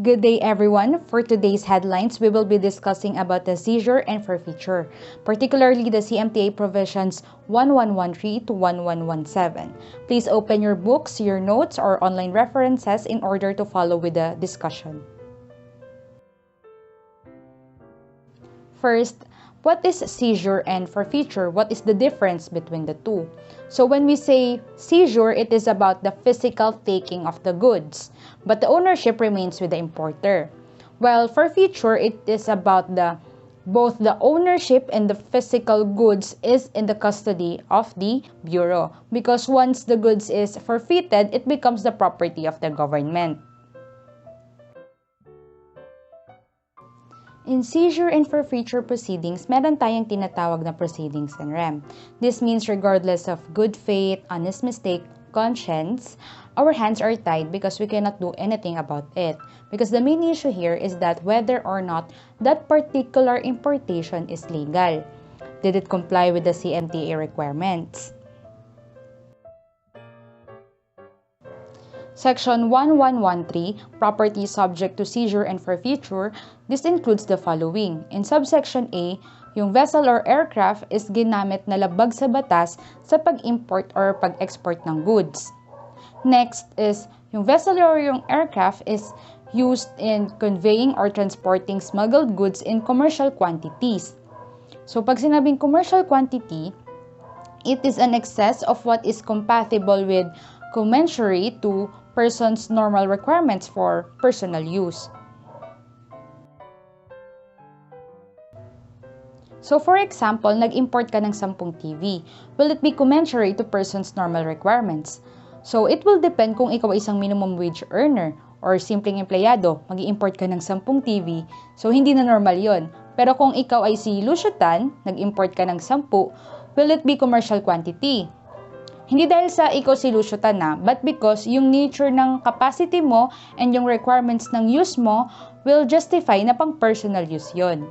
Good day everyone. For today's headlines, we will be discussing about the seizure and forfeiture, particularly the CMTA provisions 1113 to 1117. Please open your books, your notes, or online references in order to follow with the discussion. First, what is seizure and forfeiture? What is the difference between the two? So when we say seizure, it is about the physical taking of the goods, but the ownership remains with the importer. While forfeiture, it is about both the ownership and the physical goods is in the custody of the Bureau, because once the goods is forfeited, it becomes the property of the government. In seizure and forfeiture proceedings, meron tayong tinatawag na proceedings and rem. This means regardless of good faith, honest mistake, conscience, our hands are tied because we cannot do anything about it. Because the main issue here is that whether or not that particular importation is legal. Did it comply with the CMTA requirements? Section 1113, Property subject to seizure and forfeiture, this includes the following. In subsection A, yung vessel or aircraft is ginamit na labag sa batas sa pag-import or pag-export ng goods. Next is, yung vessel or yung aircraft is used in conveying or transporting smuggled goods in commercial quantities. So pag sinabing commercial quantity, it is an excess of what is compatible with commensurate to person's normal requirements for personal use. So for example, nag-import ka ng 10 TV. Will it be commensurate to person's normal requirements? So it will depend kung ikaw ay isang minimum wage earner or simpleng empleyado, mag-i-import ka ng 10 TV. So hindi na normal yon. Pero kung ikaw ay si Lucitan, nag-import ka ng 10, will it be commercial quantity? Hindi dahil sa ikaw si Lucitan na, but because yung nature ng capacity mo and yung requirements ng use mo will justify na pang personal use yon.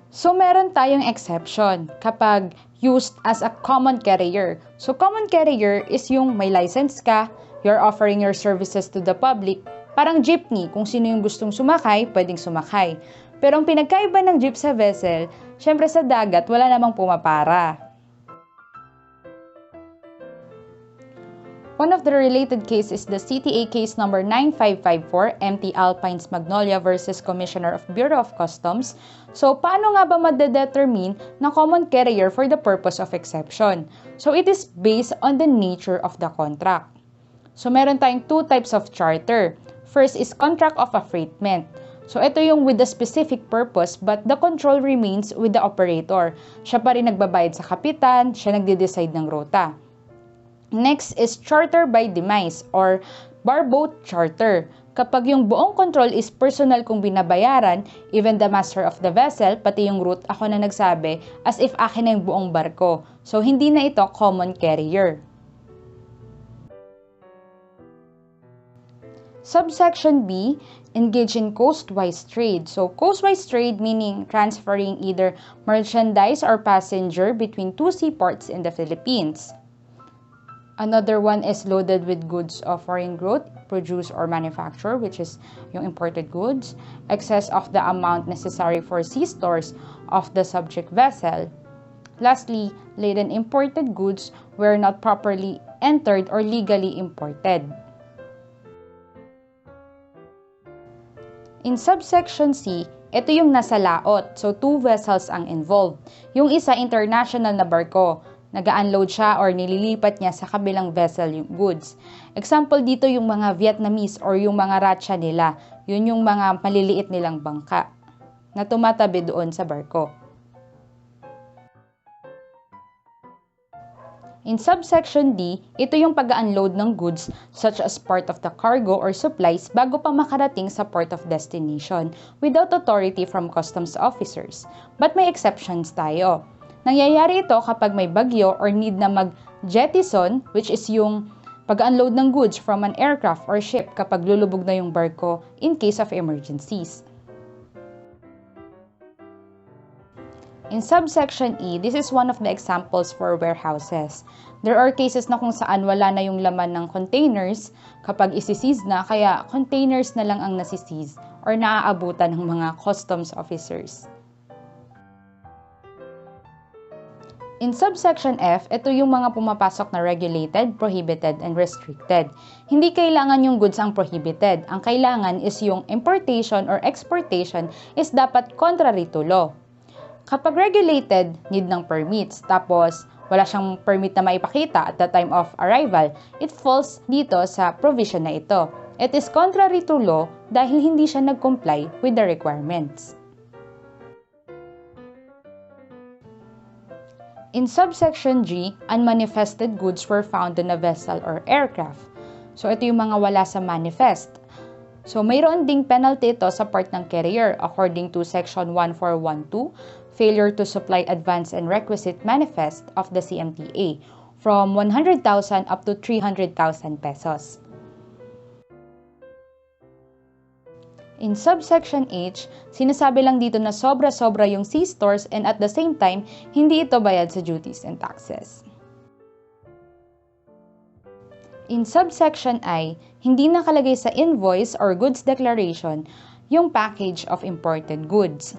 So meron tayong exception kapag used as a common carrier. So common carrier is yung may license ka, you're offering your services to the public, parang jeepney, kung sino yung gustong sumakay, pwedeng sumakay. Pero ang pinagkaiba ng jeep sa vessel, syempre sa dagat, wala namang pumapara. One of the related cases is the CTA case number 9554, MT Alpines Magnolia versus Commissioner of Bureau of Customs. So, paano nga ba madedetermine na common carrier for the purpose of exception? So, it is based on the nature of the contract. So, meron tayong two types of charter. First is contract of affreightment. So, ito yung with the specific purpose but the control remains with the operator. Siya pa rin nagbabayad sa kapitan, siya nagde-decide ng rota. Next is charter by demise or barboat charter. Kapag yung buong control is personal kong binabayaran, even the master of the vessel, pati yung route, ako na nagsabi, as if akin na yung buong barko. So, hindi na ito common carrier. Subsection B, engage in coastwise trade. So, coastwise trade meaning transferring either merchandise or passenger between two seaports in the Philippines. Another one is loaded with goods of foreign growth, produce or manufacture, which is yung imported goods, excess of the amount necessary for sea stores of the subject vessel. Lastly, laden imported goods were not properly entered or legally imported. In subsection C, ito yung nasa laot. So, two vessels ang involved. Yung isa, international na barko. Nag-unload siya or nililipat niya sa kabilang vessel yung goods. Example dito yung mga Vietnamese or yung mga ratcha nila. Yun yung mga maliliit nilang bangka na tumatabi doon sa barko. In subsection D, ito yung pag-unload ng goods such as part of the cargo or supplies bago pa makarating sa port of destination without authority from customs officers. But may exceptions tayo. Nangyayari ito kapag may bagyo or need na mag-jettison, which is yung pag-unload ng goods from an aircraft or ship kapag lulubog na yung barko in case of emergencies. In subsection E, this is one of the examples for warehouses. There are cases na kung saan wala na yung laman ng containers kapag isisiz na, kaya containers na lang ang nasisiz or naaabutan ng mga customs officers. In subsection F, ito yung mga pumapasok na regulated, prohibited, and restricted. Hindi kailangan yung goods ang prohibited. Ang kailangan is yung importation or exportation is dapat contrary to law. Kapag regulated, need ng permits. Tapos, wala siyang permit na maipakita at the time of arrival. It falls dito sa provision na ito. It is contrary to law dahil hindi siya nag-comply with the requirements. In subsection G, unmanifested goods were found on a vessel or aircraft. So, ito yung mga wala sa manifest. So, mayroon ding penalty ito sa part ng carrier according to section 1412, failure to supply advance and requisite manifest of the CMTA from 100,000 up to 300,000 pesos. In subsection H, sinasabi lang dito na sobra-sobra yung C-stores and at the same time, hindi ito bayad sa duties and taxes. In subsection I, hindi nakalagay sa invoice or goods declaration yung package of imported goods.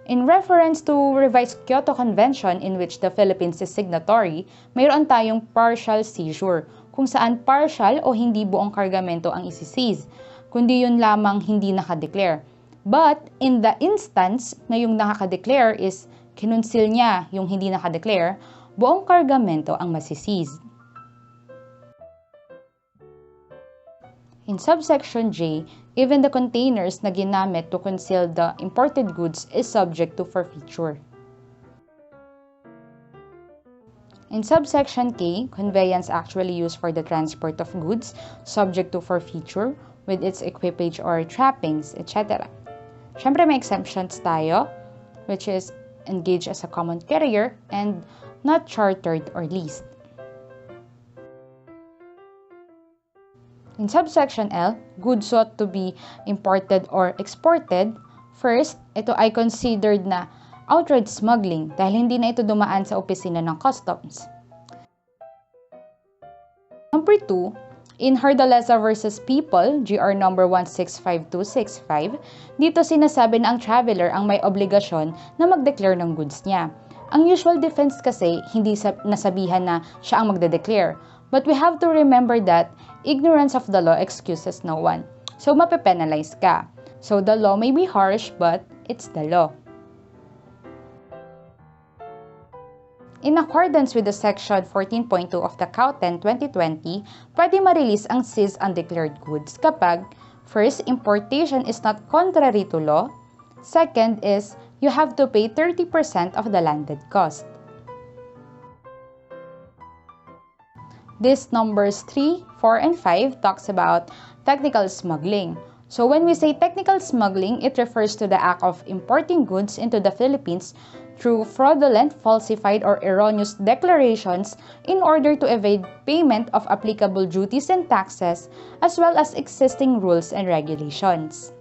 In reference to revised Kyoto Convention in which the Philippines is signatory, mayroon tayong partial seizure, kung saan partial o hindi buong kargamento ang isisiz, kundi yun lamang hindi nakadeclare. But in the instance na yung nakadeclare is kinunsil niya yung hindi nakadeclare, buong kargamento ang masisiz. In subsection J, even the containers na ginamit to conceal the imported goods is subject to forfeiture. In subsection K, conveyance actually used for the transport of goods subject to forfeiture with its equipage or trappings, etc. Siyempre may exemptions tayo, which is engaged as a common carrier and not chartered or leased. In subsection L, goods sought to be imported or exported, first, ito ay considered na outright smuggling dahil hindi na ito dumaan sa opisina ng customs. Number 2, in Herdaleza vs. People, GR number 165265, dito sinasabi na ang traveler ang may obligasyon na mag-declare ng goods niya. Ang usual defense kasi, hindi nasabihan na siya ang magde-declare. But we have to remember that ignorance of the law excuses no one. So, mape-penalize ka. So, the law may be harsh, but it's the law. In accordance with the Section 14.2 of the CAUTEN 2020, pwede ma-release ang seized undeclared goods kapag, first, importation is not contrary to law. Second is, you have to pay 30% of the landed cost. This numbers 3, 4, and 5 talks about technical smuggling. So when we say technical smuggling, it refers to the act of importing goods into the Philippines through fraudulent, falsified, or erroneous declarations in order to evade payment of applicable duties and taxes, as well as existing rules and regulations.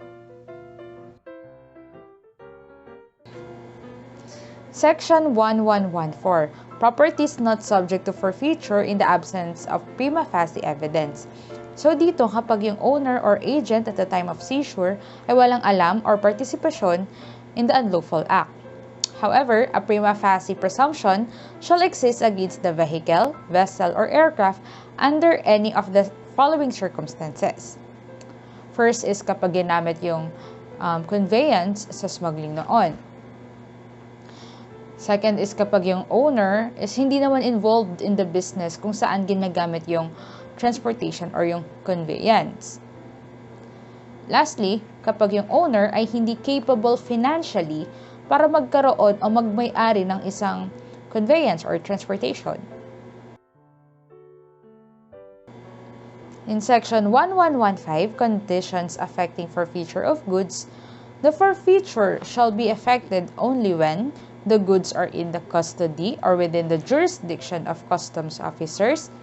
Section 1114. Properties not subject to forfeiture in the absence of prima facie evidence. So dito, kapag yung owner or agent at the time of seizure ay walang alam or participation in the unlawful act. However, a prima facie presumption shall exist against the vehicle, vessel, or aircraft under any of the following circumstances. First is kapag ginamit yung conveyance sa smuggling noon. Second is kapag yung owner is hindi naman involved in the business kung saan ginagamit yung transportation or yung conveyance. Lastly, kapag yung owner ay hindi capable financially para magkaroon o magmay-ari ng isang conveyance or transportation. In Section 1115, Conditions Affecting Forfeiture of Goods, the forfeiture shall be effected only when the goods are in the custody or within the jurisdiction of customs officers.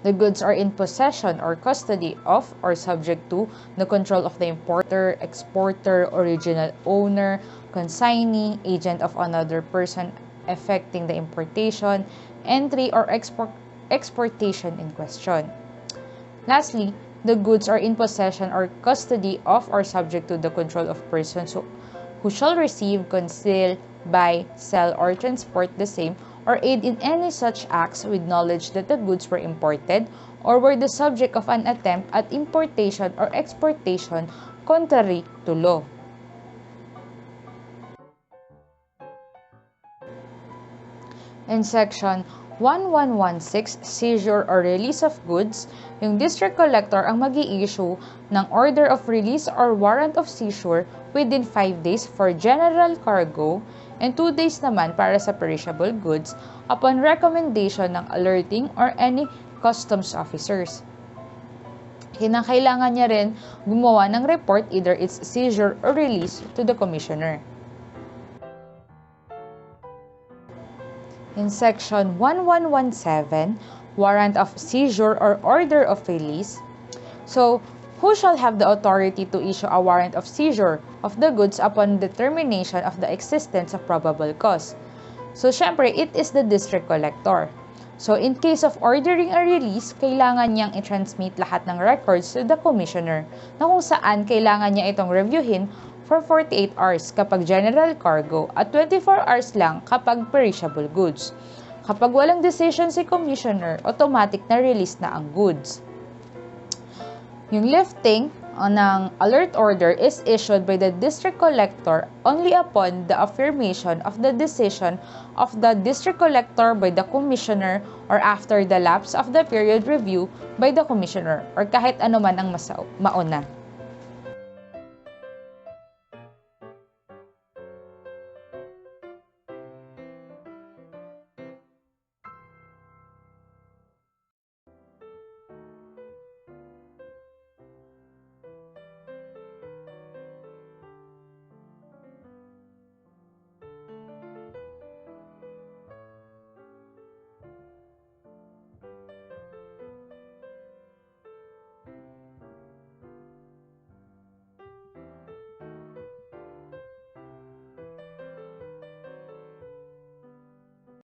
The goods are in possession or custody of or subject to the control of the importer, exporter, original owner, consignee, agent of another person effecting the importation, entry, or exportation in question. Lastly, the goods are in possession or custody of or subject to the control of persons who shall receive, conceal, buy, sell, or transport the same or aid in any such acts with knowledge that the goods were imported or were the subject of an attempt at importation or exportation contrary to law. In Section 1116, Seizure or Release of Goods, yung District Collector ang mag-i-issue ng Order of Release or Warrant of Seizure within 5 days for general cargo and 2 days naman para sa perishable goods upon recommendation ng alerting or any customs officers. Kinakailangan niya rin gumawa ng report either its seizure or release to the Commissioner. In Section 1117, Warrant of Seizure or Order of Release, so, who shall have the authority to issue a warrant of seizure of the goods upon determination of the existence of probable cause? So, syempre, it is the District Collector. So, in case of ordering a release, kailangan niyang i-transmit lahat ng records to the Commissioner na kung saan kailangan niya itong reviewin for 48 hours kapag general cargo at 24 hours lang kapag perishable goods. Kapag walang decision si Commissioner, automatic na release na ang goods. Yung lifting ng alert order is issued by the District Collector only upon the affirmation of the decision of the District Collector by the Commissioner or after the lapse of the period review by the Commissioner or kahit ano man ang mauna.